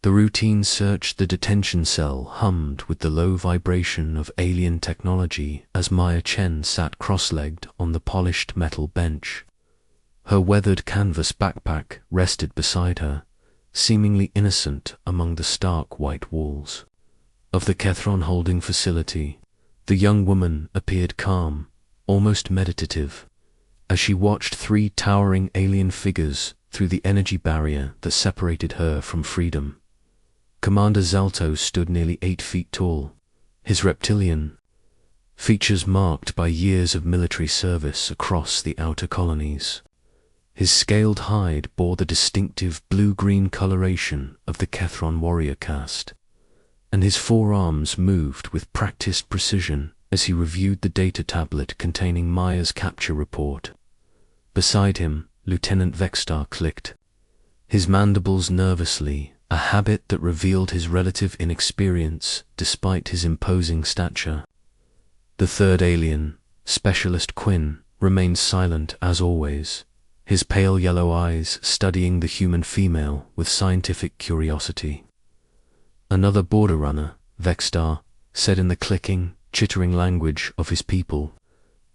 The routine search the detention cell hummed with the low vibration of alien technology as Maya Chen sat cross-legged on the polished metal bench. Her weathered canvas backpack rested beside her, seemingly innocent among the stark white walls of the Kethron holding facility. The young woman appeared calm, almost meditative, as she watched three towering alien figures through the energy barrier that separated her from freedom. Commander Zalto stood nearly 8 feet tall, his reptilian features marked by years of military service across the outer colonies. His scaled hide bore the distinctive blue-green coloration of the Kethron warrior caste, and his forearms moved with practiced precision as he reviewed the data tablet containing Maya's capture report. Beside him, Lieutenant Vextar clicked, his mandibles nervously, a habit that revealed his relative inexperience despite his imposing stature. The third alien, Specialist Quinn, remained silent as always, his pale yellow eyes studying the human female with scientific curiosity. Another border runner, Vextar, said in the clicking, chittering language of his people,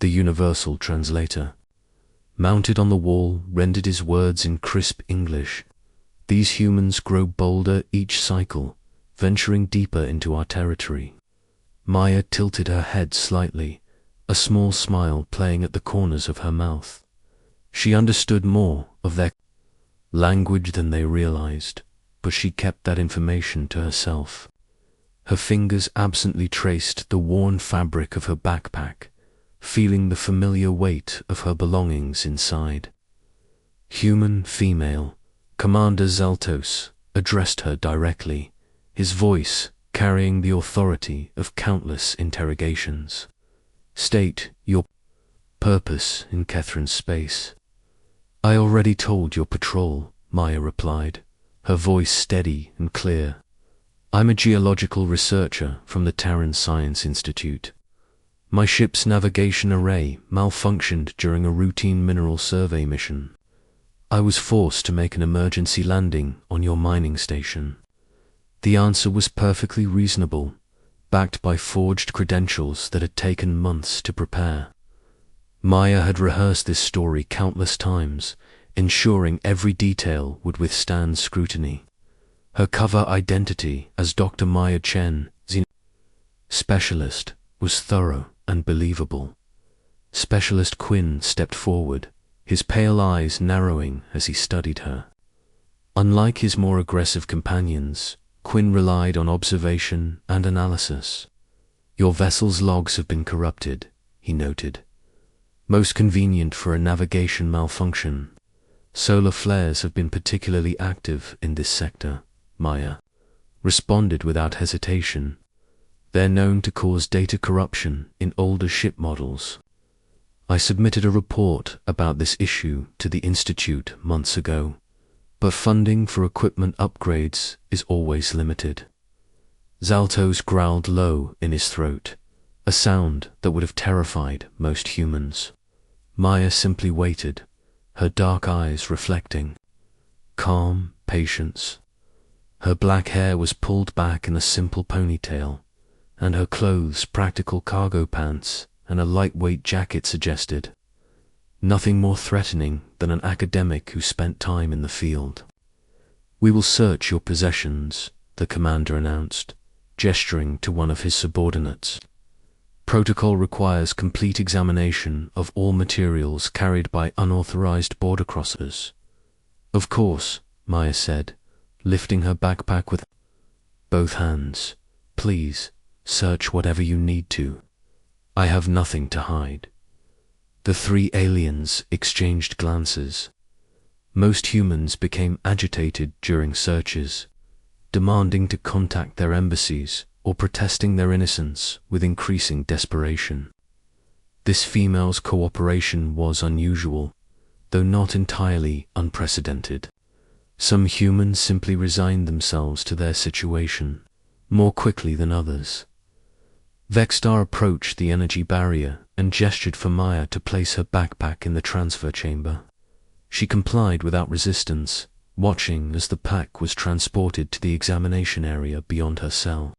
the universal translator. Mounted on the wall, rendered his words in crisp English. These humans grow bolder each cycle, venturing deeper into our territory. Maya tilted her head slightly, a small smile playing at the corners of her mouth. She understood more of their language than they realized, but she kept that information to herself. Her fingers absently traced the worn fabric of her backpack, feeling the familiar weight of her belongings inside. Human female, Commander Zaltos addressed her directly, his voice carrying the authority of countless interrogations. State your purpose in Kethron's space. I already told your patrol, Maya replied, her voice steady and clear. I'm a geological researcher from the Terran Science Institute. My ship's navigation array malfunctioned during a routine mineral survey mission. I was forced to make an emergency landing on your mining station. The answer was perfectly reasonable, backed by forged credentials that had taken months to prepare. Maya had rehearsed this story countless times, ensuring every detail would withstand scrutiny. Her cover identity as Dr. Maya Chen, Specialist, was thorough and believable. Specialist Quinn stepped forward, his pale eyes narrowing as he studied her. Unlike his more aggressive companions, Quinn relied on observation and analysis. Your vessel's logs have been corrupted, he noted. Most convenient for a navigation malfunction. Solar flares have been particularly active in this sector, Maya responded without hesitation. They're known to cause data corruption in older ship models. I submitted a report about this issue to the Institute months ago, but funding for equipment upgrades is always limited. Zaltos growled low in his throat, a sound that would have terrified most humans. Maya simply waited, her dark eyes reflecting calm patience. Her black hair was pulled back in a simple ponytail, and her clothes practical cargo pants and a lightweight jacket suggested. Nothing more threatening than an academic who spent time in the field. We will search your possessions, the commander announced, gesturing to one of his subordinates. Protocol requires complete examination of all materials carried by unauthorized border crossers. Of course, Maya said, lifting her backpack with both hands. Please, search whatever you need to. I have nothing to hide. The three aliens exchanged glances. Most humans became agitated during searches, demanding to contact their embassies or protesting their innocence with increasing desperation. This female's cooperation was unusual, though not entirely unprecedented. Some humans simply resigned themselves to their situation more quickly than others. Vextar approached the energy barrier and gestured for Maya to place her backpack in the transfer chamber. She complied without resistance, watching as the pack was transported to the examination area beyond her cell.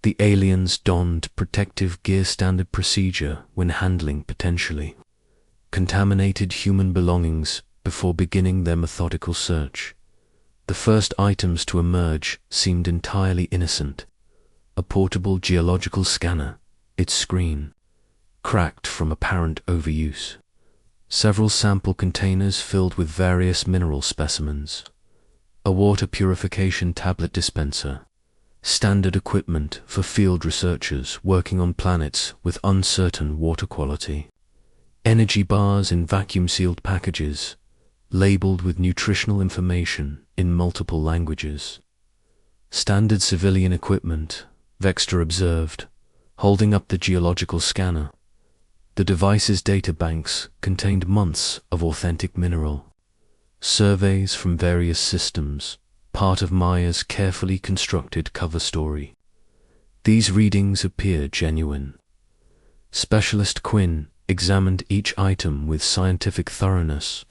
The aliens donned protective gear, standard procedure when handling potentially contaminated human belongings before beginning their methodical search. The first items to emerge seemed entirely innocent. A portable geological scanner, its screen cracked from apparent overuse. Several sample containers filled with various mineral specimens. A water purification tablet dispenser. Standard equipment for field researchers working on planets with uncertain water quality. Energy bars in vacuum-sealed packages, labeled with nutritional information in multiple languages. Standard civilian equipment, Vexter observed, holding up the geological scanner. The device's databanks contained months of authentic mineral. Surveys from various systems, part of Maya's carefully constructed cover story. These readings appeared genuine. Specialist Quinn examined each item with scientific thoroughness.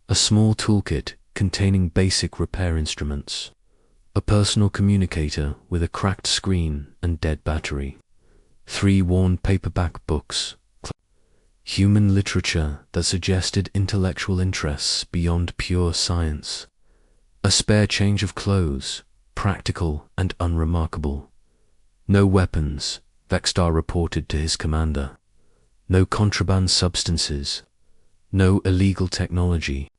A small toolkit containing basic repair instruments. A personal communicator with a cracked screen and dead battery. 3 worn paperback books. Human literature that suggested intellectual interests beyond pure science. A spare change of clothes, practical and unremarkable. No weapons, Vextar reported to his commander. No contraband substances. No illegal technology.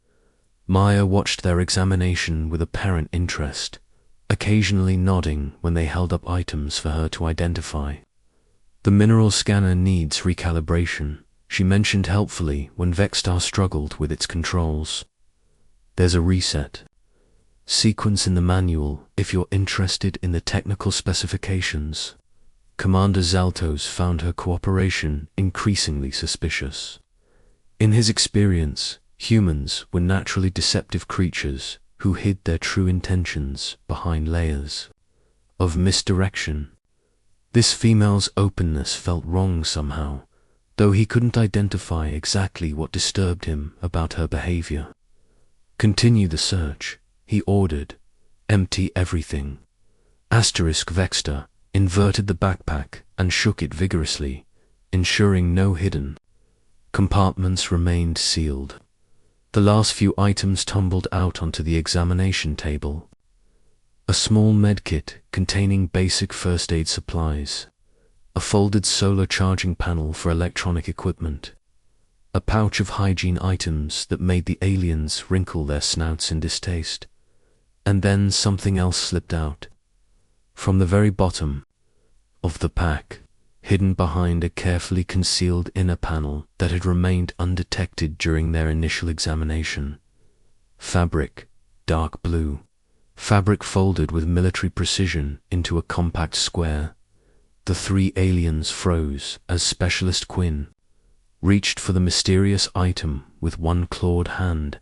Maya watched their examination with apparent interest, occasionally nodding when they held up items for her to identify. The mineral scanner needs recalibration, she mentioned helpfully when Vextar struggled with its controls. There's a reset sequence in the manual if you're interested in the technical specifications. Commander Zaltos found her cooperation increasingly suspicious. In his experience, humans were naturally deceptive creatures who hid their true intentions behind layers of misdirection. This female's openness felt wrong somehow, though he couldn't identify exactly what disturbed him about her behavior. Continue the search, he ordered. Empty everything. Vexter inverted the backpack and shook it vigorously, ensuring no hidden compartments remained sealed. The last few items tumbled out onto the examination table. A small medkit containing basic first aid supplies. A folded solar charging panel for electronic equipment. A pouch of hygiene items that made the aliens wrinkle their snouts in distaste. And then something else slipped out. From the very bottom of the pack, hidden behind a carefully concealed inner panel that had remained undetected during their initial examination. Fabric, dark blue. Fabric folded with military precision into a compact square. The 3 aliens froze as Specialist Quinn reached for the mysterious item with one clawed hand.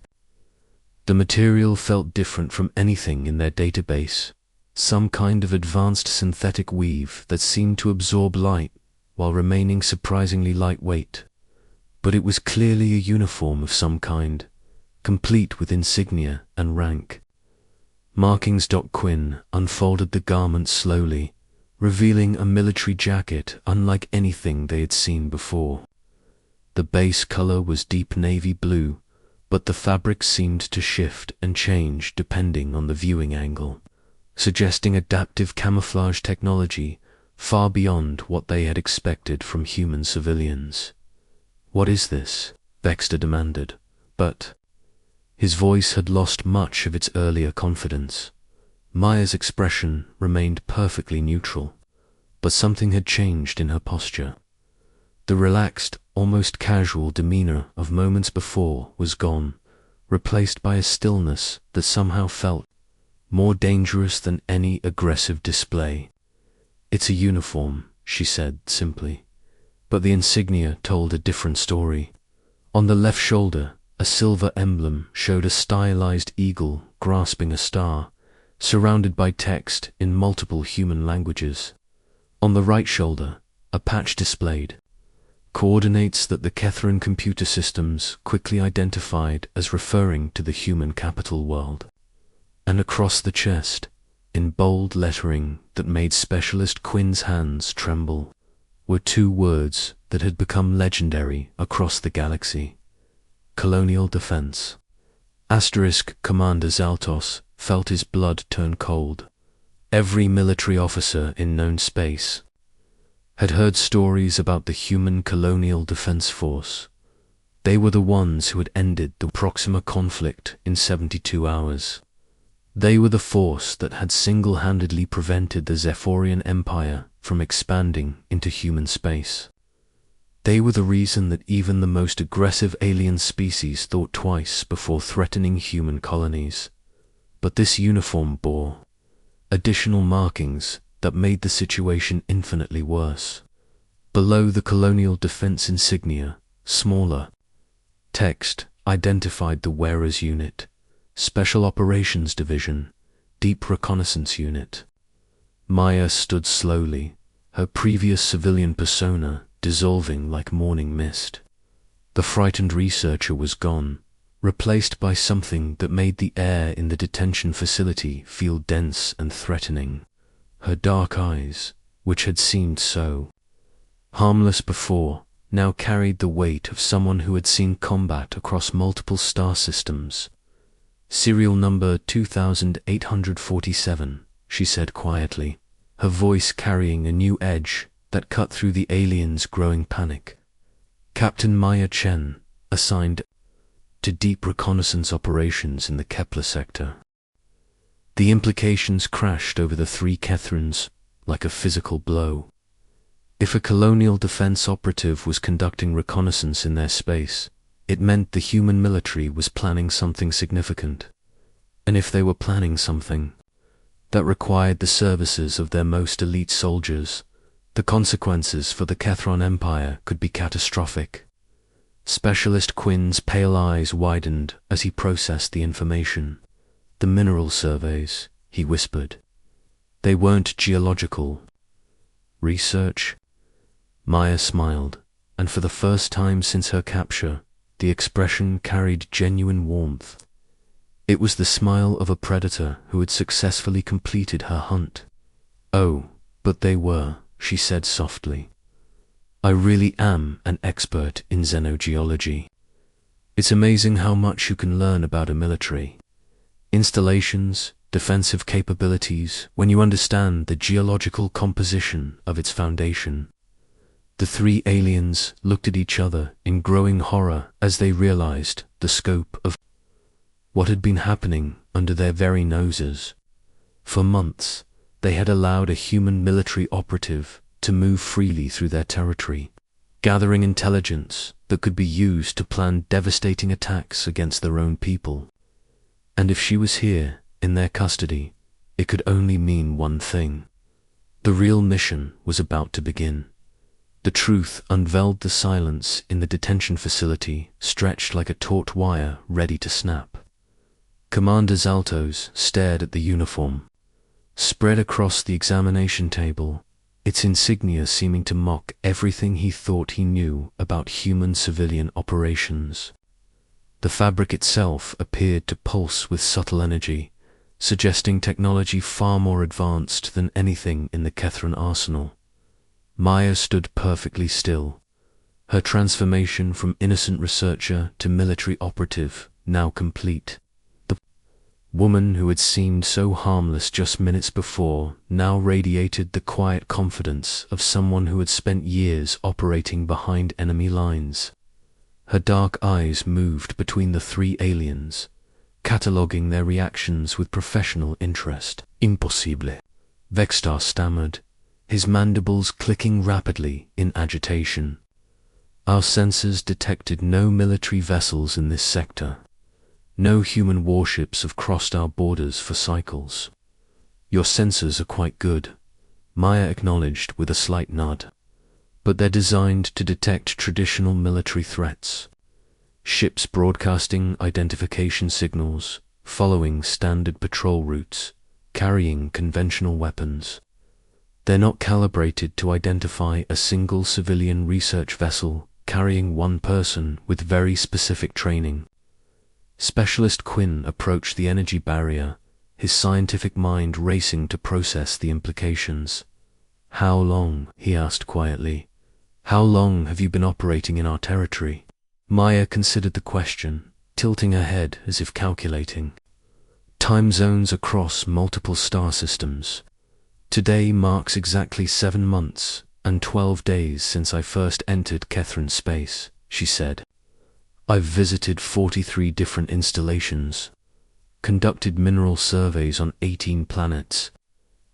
The material felt different from anything in their database, some kind of advanced synthetic weave that seemed to absorb light while remaining surprisingly lightweight. But it was clearly a uniform of some kind, complete with insignia and rank. Markings. Quinn unfolded the garment slowly, revealing a military jacket unlike anything they had seen before. The base color was deep navy blue, but the fabric seemed to shift and change depending on the viewing angle, suggesting adaptive camouflage technology far beyond what they had expected from human civilians. "What is this?" Vexter demanded, but his voice had lost much of its earlier confidence. Maya's expression remained perfectly neutral, but something had changed in her posture. The relaxed, almost casual demeanor of moments before was gone, replaced by a stillness that somehow felt more dangerous than any aggressive display. "It's a uniform," she said simply, but the insignia told a different story. On the left shoulder, a silver emblem showed a stylized eagle grasping a star, surrounded by text in multiple human languages. On the right shoulder, a patch displayed coordinates that the Kethran computer systems quickly identified as referring to the human capital world. And across the chest, in bold lettering that made Specialist Quinn's hands tremble, were two words that had become legendary across the galaxy: Colonial Defense. Commander Zaltos felt his blood turn cold. Every military officer in known space had heard stories about the human Colonial Defense Force. They were the ones who had ended the Proxima conflict in 72 hours. They were the force that had single-handedly prevented the Zephyrian Empire from expanding into human space. They were the reason that even the most aggressive alien species thought twice before threatening human colonies. But this uniform bore additional markings that made the situation infinitely worse. Below the Colonial Defense insignia, smaller text identified the wearer's unit: Special Operations Division, Deep Reconnaissance Unit. Maya stood slowly, her previous civilian persona dissolving like morning mist. The frightened researcher was gone, replaced by something that made the air in the detention facility feel dense and threatening. Her dark eyes, which had seemed so harmless before, now carried the weight of someone who had seen combat across multiple star systems. "Serial number 2847, she said quietly, her voice carrying a new edge that cut through the aliens' growing panic. "Captain Maya Chen, assigned to Deep Reconnaissance Operations in the Kepler sector." The implications crashed over the three Kethrans like a physical blow. If a Colonial Defense operative was conducting reconnaissance in their space, it meant the human military was planning something significant. And if they were planning something that required the services of their most elite soldiers, the consequences for the Kethron Empire could be catastrophic. Specialist Quinn's pale eyes widened as he processed the information. "The mineral surveys," he whispered. "They weren't geological research?" Maya smiled, and for the first time since her capture, the expression carried genuine warmth. It was the smile of a predator who had successfully completed her hunt. "Oh, but they were," she said softly. "I really am an expert in xenogeology. It's amazing how much you can learn about a military installations, defensive capabilities, when you understand the geological composition of its foundation." The three aliens looked at each other in growing horror as they realized the scope of what had been happening under their very noses. For months, they had allowed a human military operative to move freely through their territory, gathering intelligence that could be used to plan devastating attacks against their own people. And if she was here, in their custody, it could only mean one thing. The real mission was about to begin. The truth unveiled the silence in the detention facility, stretched like a taut wire ready to snap. Commander Zaltos stared at the uniform, spread across the examination table, its insignia seeming to mock everything he thought he knew about human civilian operations. The fabric itself appeared to pulse with subtle energy, suggesting technology far more advanced than anything in the Kethran arsenal. Maya stood perfectly still, her transformation from innocent researcher to military operative now complete. The woman who had seemed so harmless just minutes before now radiated the quiet confidence of someone who had spent years operating behind enemy lines. Her dark eyes moved between the three aliens, cataloguing their reactions with professional interest. "Impossible," Vextar stammered, his mandibles clicking rapidly in agitation. "Our sensors detected no military vessels in this sector. No human warships have crossed our borders for cycles." "Your sensors are quite good," Maya acknowledged with a slight nod. "But they're designed to detect traditional military threats. Ships broadcasting identification signals, following standard patrol routes, carrying conventional weapons. They're not calibrated to identify a single civilian research vessel carrying one person with very specific training." Specialist Quinn approached the energy barrier, his scientific mind racing to process the implications. "How long?" he asked quietly. "How long have you been operating in our territory?" Maya considered the question, tilting her head as if calculating. "Time zones across multiple star systems. Today marks exactly 7 months and 12 days since I first entered Kethran space," she said. "I've visited 43 different installations, conducted mineral surveys on 18 planets,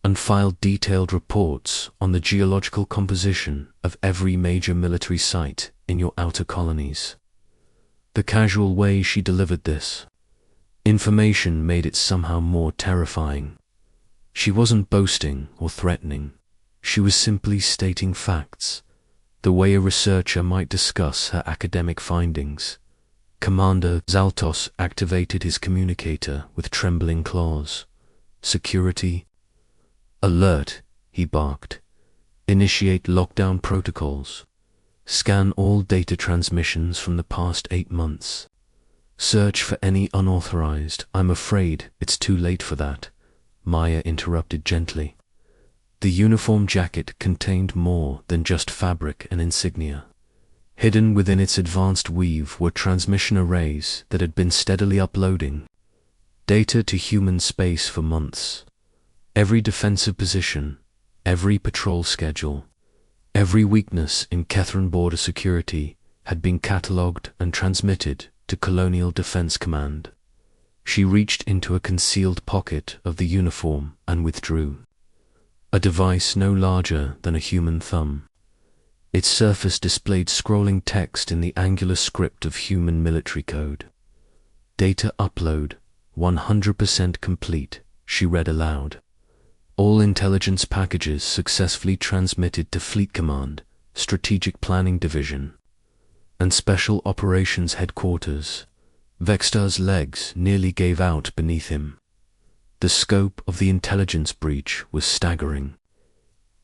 and filed detailed reports on the geological composition of every major military site in your outer colonies." The casual way she delivered this information made it somehow more terrifying. She wasn't boasting or threatening. She was simply stating facts, the way a researcher might discuss her academic findings. Commander Zaltos activated his communicator with trembling claws. "Security alert," he barked. "Initiate lockdown protocols. Scan all data transmissions from the past 8 months. Search for any unauthorized." "I'm afraid it's too late for that," Maya interrupted gently. The uniform jacket contained more than just fabric and insignia. Hidden within its advanced weave were transmission arrays that had been steadily uploading data to human space for months. Every defensive position, every patrol schedule, every weakness in Kethran border security had been catalogued and transmitted to Colonial Defense Command. She reached into a concealed pocket of the uniform and withdrew. A device no larger than a human thumb. Its surface displayed scrolling text in the angular script of human military code. "Data upload 100% complete," she read aloud. "All intelligence packages successfully transmitted to Fleet Command, Strategic Planning Division, and Special Operations Headquarters." Vextar's legs nearly gave out beneath him. The scope of the intelligence breach was staggering.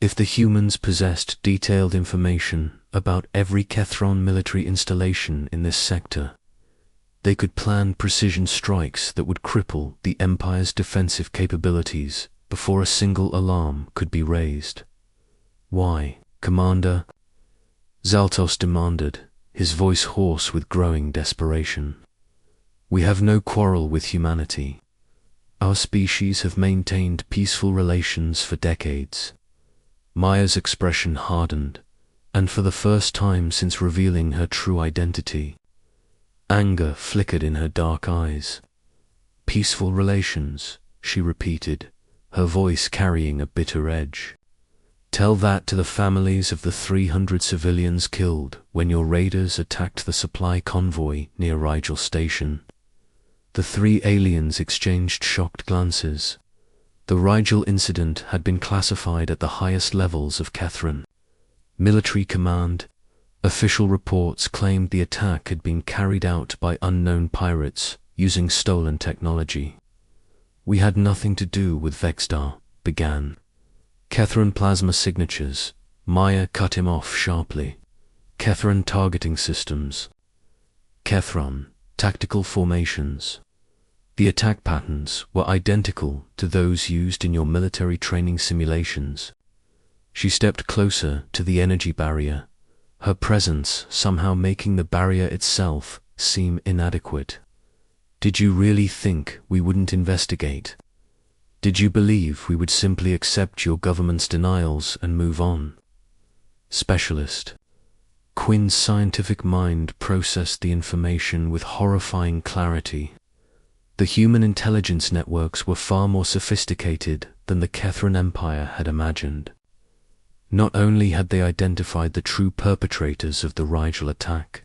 If the humans possessed detailed information about every Kethron military installation in this sector, they could plan precision strikes that would cripple the Empire's defensive capabilities before a single alarm could be raised. "Why, Commander?" Zaltos demanded, his voice hoarse with growing desperation. "We have no quarrel with humanity. Our species have maintained peaceful relations for decades." Maya's expression hardened, and for the first time since revealing her true identity, anger flickered in her dark eyes. "Peaceful relations," she repeated, her voice carrying a bitter edge. "Tell that to the families of the 300 civilians killed when your raiders attacked the supply convoy near Rigel Station." The 3 aliens exchanged shocked glances. The Rigel incident had been classified at the highest levels of Kethran. Military command, official reports claimed the attack had been carried out by unknown pirates using stolen technology. "We had nothing to do with Vextar," began. "Kethran plasma signatures," Maya cut him off sharply. "Kethran targeting systems. Kethran tactical formations. The attack patterns were identical to those used in your military training simulations." She stepped closer to the energy barrier, her presence somehow making the barrier itself seem inadequate. "Did you really think we wouldn't investigate? Did you believe we would simply accept your government's denials and move on?" "Specialist." Quinn's scientific mind processed the information with horrifying clarity. The human intelligence networks were far more sophisticated than the Kethran Empire had imagined. Not only had they identified the true perpetrators of the Rigel attack,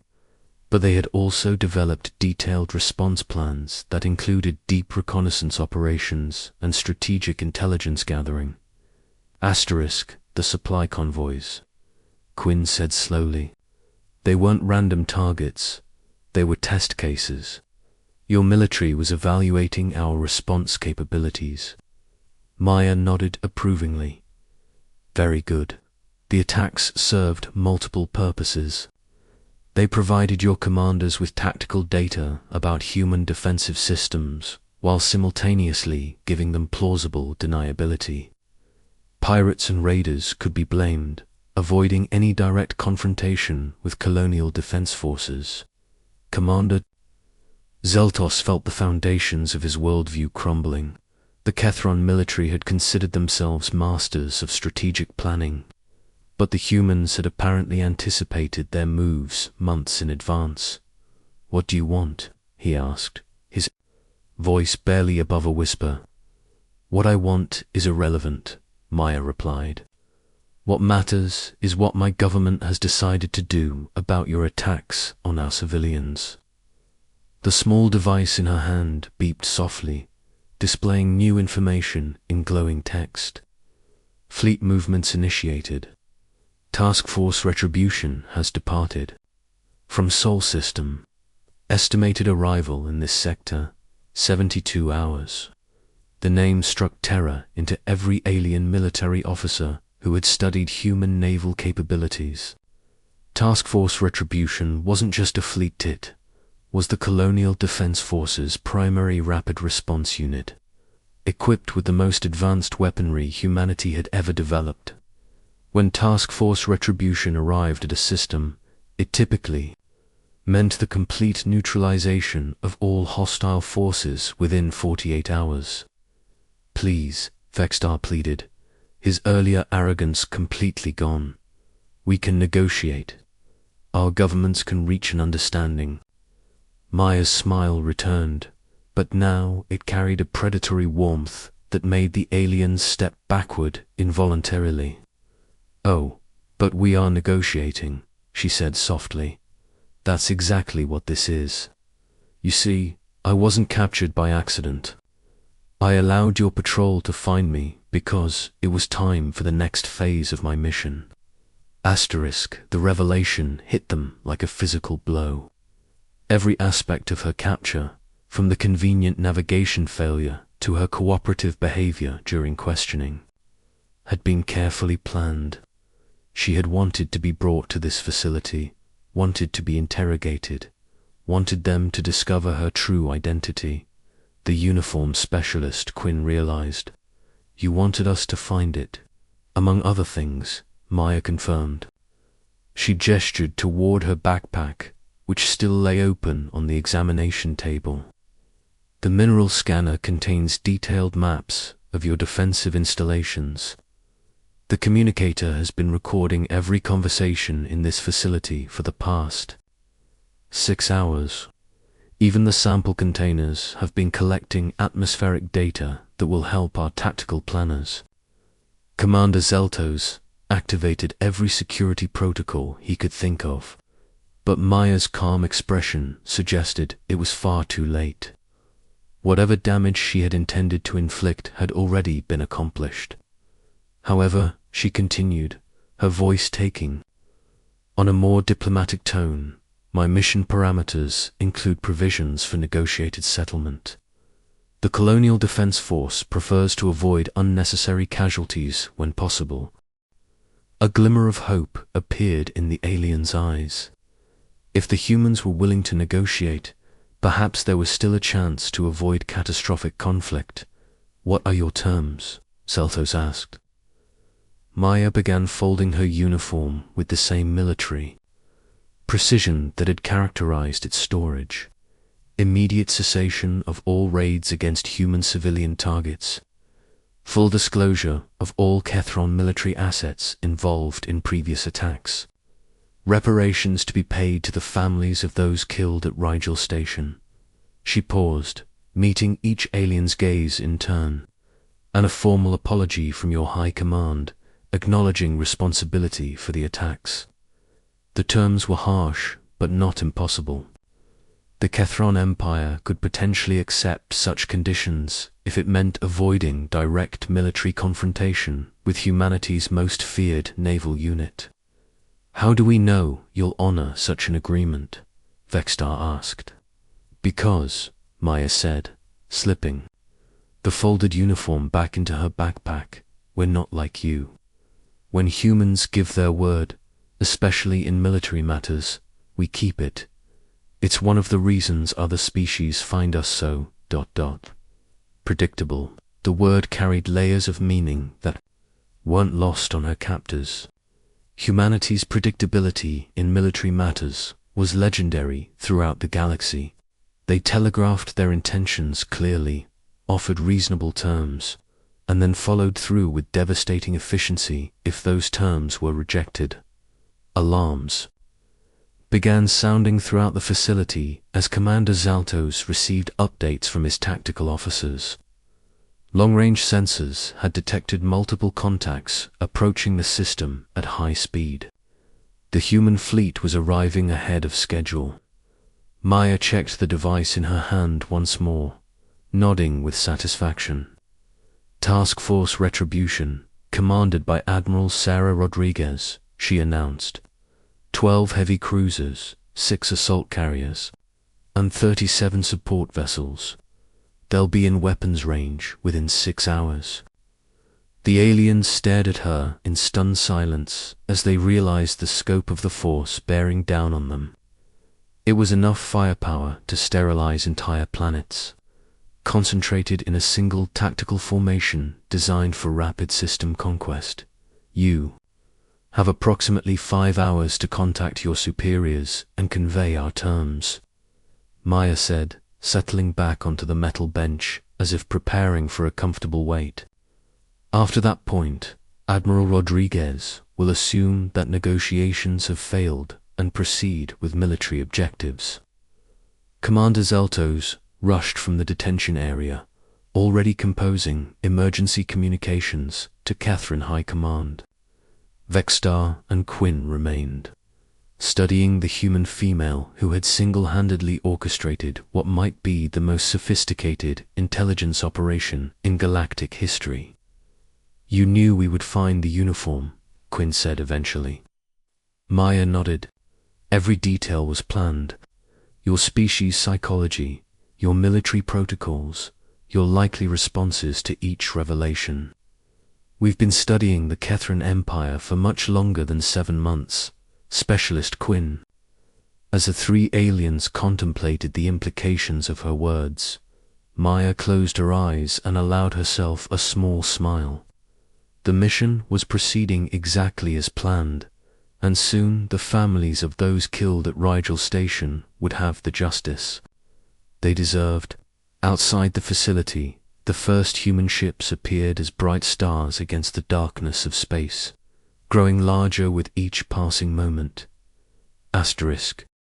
but they had also developed detailed response plans that included deep reconnaissance operations and strategic intelligence gathering. Asterisk, the supply convoys, Quinn said slowly. They weren't random targets, they were test cases. Your military was evaluating our response capabilities. Maya nodded approvingly. Very good. The attacks served multiple purposes. They provided your commanders with tactical data about human defensive systems, while simultaneously giving them plausible deniability. Pirates and raiders could be blamed, avoiding any direct confrontation with colonial defense forces. Commander Zeltos felt the foundations of his worldview crumbling. The Kethron military had considered themselves masters of strategic planning, but the humans had apparently anticipated their moves months in advance. "What do you want?" he asked, his voice barely above a whisper. "What I want is irrelevant," Maya replied. "What matters is what my government has decided to do about your attacks on our civilians." The small device in her hand beeped softly, displaying new information in glowing text. "Fleet movements initiated. Task Force Retribution has departed. From Sol System. Estimated arrival in this sector, 72 hours. The name struck terror into every alien military officer who had studied human naval capabilities. Task Force Retribution wasn't just a fleet, it was the Colonial Defense Force's primary rapid response unit, equipped with the most advanced weaponry humanity had ever developed. When Task Force Retribution arrived at a system, it typically meant the complete neutralization of all hostile forces within 48 hours. "Please," Vextar pleaded, his earlier arrogance completely gone. "We can negotiate. Our governments can reach an understanding." Maya's smile returned, but now it carried a predatory warmth that made the aliens step backward involuntarily. "Oh, but we are negotiating," she said softly. "That's exactly what this is. You see, I wasn't captured by accident. I allowed your patrol to find me because it was time for the next phase of my mission." The revelation hit them like a physical blow. Every aspect of her capture, from the convenient navigation failure to her cooperative behavior during questioning, had been carefully planned. She had wanted to be brought to this facility, wanted to be interrogated, wanted them to discover her true identity. The uniform specialist, Quinn realized. "You wanted us to find it." "Among other things," Maya confirmed. She gestured toward her backpack, which still lay open on the examination table. "The mineral scanner contains detailed maps of your defensive installations. The communicator has been recording every conversation in this facility for the past 6 hours. Even the sample containers have been collecting atmospheric data that will help our tactical planners." Commander Zeltos activated every security protocol he could think of, but Maya's calm expression suggested it was far too late. Whatever damage she had intended to inflict had already been accomplished. However, she continued, her voice taking on a more diplomatic tone, "My mission parameters include provisions for negotiated settlement. The Colonial Defense Force prefers to avoid unnecessary casualties when possible." A glimmer of hope appeared in the alien's eyes. If the humans were willing to negotiate, perhaps there was still a chance to avoid catastrophic conflict. "What are your terms?" Zeltos asked. Maya began folding her uniform with the same military precision that had characterized its storage. Immediate cessation of all raids against human civilian targets. Full disclosure of all Kethron military assets involved in previous attacks. Reparations to be paid to the families of those killed at Rigel Station. She paused, meeting each alien's gaze in turn. "And a formal apology from your high command, acknowledging responsibility for the attacks." The terms were harsh, but not impossible. The Kethron Empire could potentially accept such conditions if it meant avoiding direct military confrontation with humanity's most feared naval unit. "How do we know you'll honor such an agreement?" Vextar asked. "Because," Maya said, slipping the folded uniform back into her backpack, "we're not like you. When humans give their word, especially in military matters, we keep it. It's one of the reasons other species find us so... predictable. The word carried layers of meaning that weren't lost on her captors. Humanity's predictability in military matters was legendary throughout the galaxy. They telegraphed their intentions clearly, offered reasonable terms, and then followed through with devastating efficiency if those terms were rejected. Alarms began sounding throughout the facility as Commander Zaltos received updates from his tactical officers. Long-range sensors had detected multiple contacts approaching the system at high speed. The human fleet was arriving ahead of schedule. Maya checked the device in her hand once more, nodding with satisfaction. Task Force Retribution, commanded by Admiral Sarah Rodriguez, she announced. 12 heavy cruisers, 6 assault carriers, and 37 support vessels. They'll be in weapons range within 6 hours. The aliens stared at her in stunned silence as they realized the scope of the force bearing down on them. It was enough firepower to sterilize entire planets, concentrated in a single tactical formation designed for rapid system conquest. You have approximately 5 hours to contact your superiors and convey our terms, Maya said, settling back onto the metal bench as if preparing for a comfortable wait. After that point, Admiral Rodriguez will assume that negotiations have failed and proceed with military objectives. Commander Zaltos rushed from the detention area, already composing emergency communications to Catherine High Command. Vexstar and Quinn remained, studying the human female who had single-handedly orchestrated what might be the most sophisticated intelligence operation in galactic history. You knew we would find the uniform, Quinn said eventually. Maya nodded. Every detail was planned. Your species psychology, your military protocols, your likely responses to each revelation. We've been studying the Kethran Empire for much longer than 7 months, Specialist Quinn. As the 3 aliens contemplated the implications of her words, Maya closed her eyes and allowed herself a small smile. The mission was proceeding exactly as planned, and soon the families of those killed at Rigel Station would have the justice they deserved. Outside the facility, the first human ships appeared as bright stars against the darkness of space, growing larger with each passing moment. Asterisk,